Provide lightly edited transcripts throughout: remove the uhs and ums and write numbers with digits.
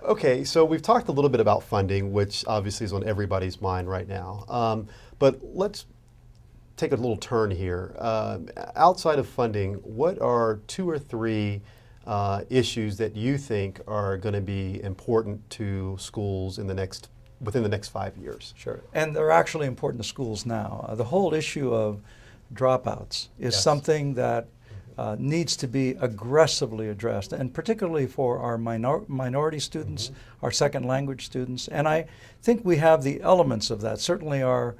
Okay, so we've talked a little bit about funding, which obviously is on everybody's mind right now. But let's take a little turn here. Outside of funding, what are 2 or 3 issues that you think are going to be important to schools within the next 5 years? Sure, and they're actually important to schools now. The whole issue of dropouts is something that needs to be aggressively addressed, and particularly for our minority students, our second language students. And I think we have the elements of that. Certainly our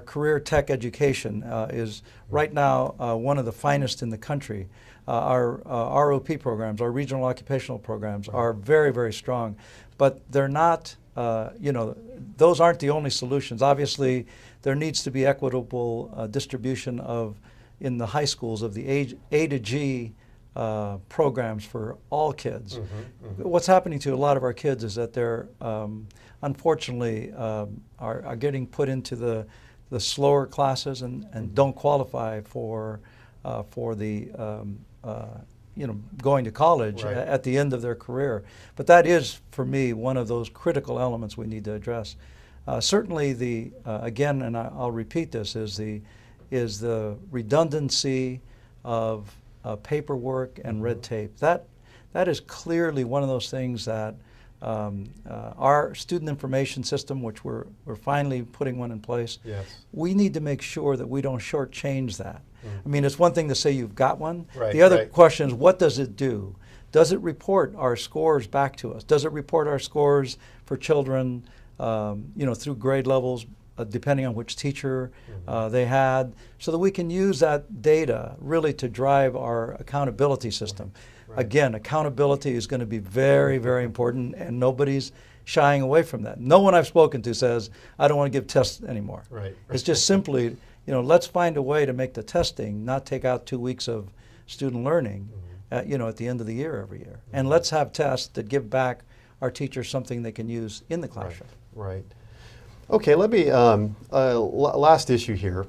career tech education is right now one of the finest in the country. Our ROP programs, our regional occupational programs, are very, very strong, but they're not, those aren't the only solutions. Obviously, there needs to be equitable distribution in the high schools of the A to G programs for all kids. What's happening to a lot of our kids is that they're unfortunately are getting put into the slower classes and don't qualify for the going to college at the end of their career. But that is, for me, one of those critical elements we need to address. Certainly, again, and I'll repeat this, is the redundancy of paperwork and red tape. That is clearly one of those things that our student information system, which we're finally putting one in place, we need to make sure that we don't shortchange that. I mean, it's one thing to say you've got one. The other question is, what does it do? Does it report our scores back to us? Does it report our scores for children, through grade levels, depending on which teacher they had, so that we can use that data really to drive our accountability system. Again, accountability is going to be very, very important, and nobody's shying away from that. No one I've spoken to says, I don't want to give tests anymore. It's just simply, let's find a way to make the testing not take out 2 weeks of student learning at the end of the year every year. And let's have tests that give back our teachers something they can use in the classroom. Right. Okay, let me, last issue here.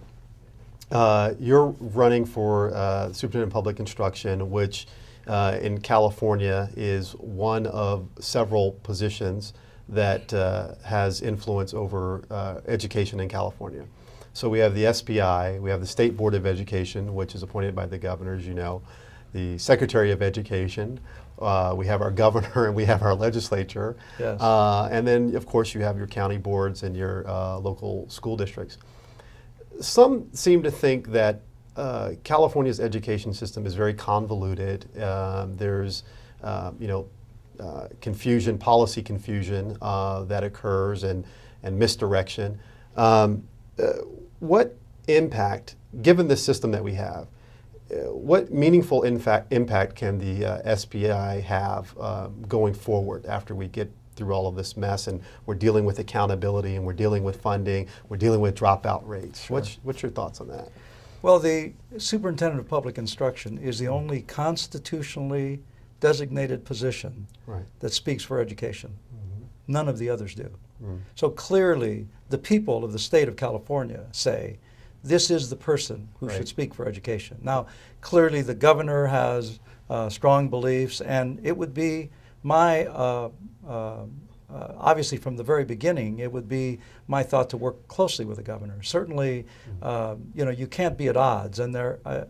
You're running for Superintendent of Public Instruction, which in California is one of several positions that has influence over education in California. So we have the SBI, we have the State Board of Education, which is appointed by the governor, as you know, the Secretary of Education, we have our governor, and we have our legislature. And then, of course, you have your county boards and your local school districts. Some seem to think that California's education system is very convoluted. There's, confusion, policy confusion that occurs, and misdirection. What impact, given the system that we have, what meaningful impact can the SBI have going forward after we get through all of this mess, and we're dealing with accountability, and we're dealing with funding, we're dealing with dropout rates? What's your thoughts on that? Well, the Superintendent of Public Instruction is the only constitutionally designated position that speaks for education. None of the others do. So clearly, the people of the state of California say, this is the person who should speak for education. Now, clearly the governor has strong beliefs, and it would be my, obviously from the very beginning, it would be my thought to work closely with the governor. Certainly, you can't be at odds, and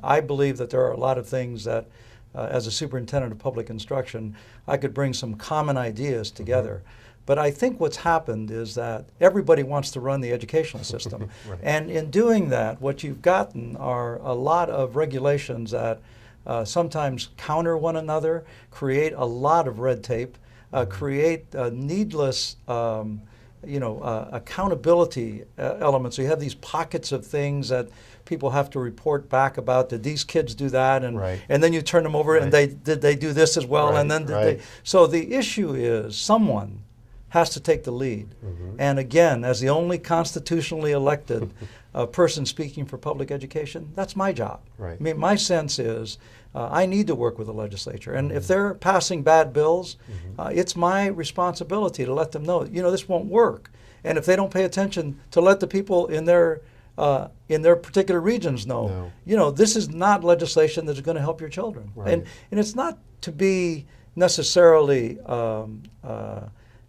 I believe that there are a lot of things that, as a superintendent of public instruction, I could bring some common ideas together. But I think what's happened is that everybody wants to run the educational system. And in doing that, what you've gotten are a lot of regulations that sometimes counter one another, create a lot of red tape, create needless accountability elements. So you have these pockets of things that people have to report back about. Did these kids do that? And then you turn them over, and did they do this as well? And then did they? So the issue is someone has to take the lead. And again, as the only constitutionally elected person speaking for public education, that's my job. I mean, my sense is I need to work with the legislature. And if they're passing bad bills, it's my responsibility to let them know, this won't work. And if they don't pay attention, to let the people in their particular regions know, this is not legislation that's going to help your children. And it's not to be necessarily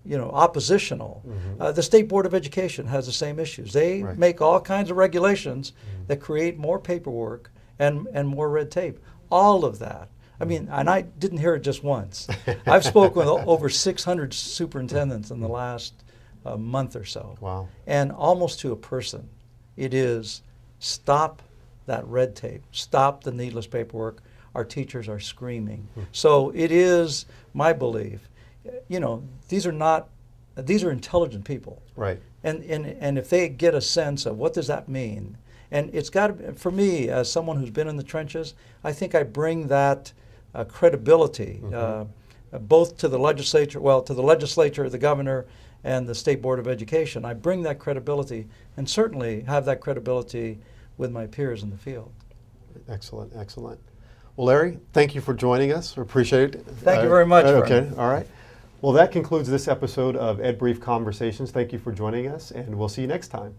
oppositional. The State Board of Education has the same issues. They Right. make all kinds of regulations that create more paperwork and more red tape. All of that. I mean, and I didn't hear it just once. I've spoken with over 600 superintendents in the last month or so. Wow. And almost to a person, it is stop that red tape, stop the needless paperwork. Our teachers are screaming. So it is my belief, these are intelligent people. Right. And if they get a sense of what does that mean, and it's got to, for me, as someone who's been in the trenches, I think I bring that credibility both to the legislature, the governor, and the State Board of Education. I bring that credibility, and certainly have that credibility with my peers in the field. Excellent, excellent. Well, Larry, thank you for joining us. We appreciate it. Thank you very much. Okay, all right. Well, that concludes this episode of EdBrief Conversations. Thank you for joining us, and we'll see you next time.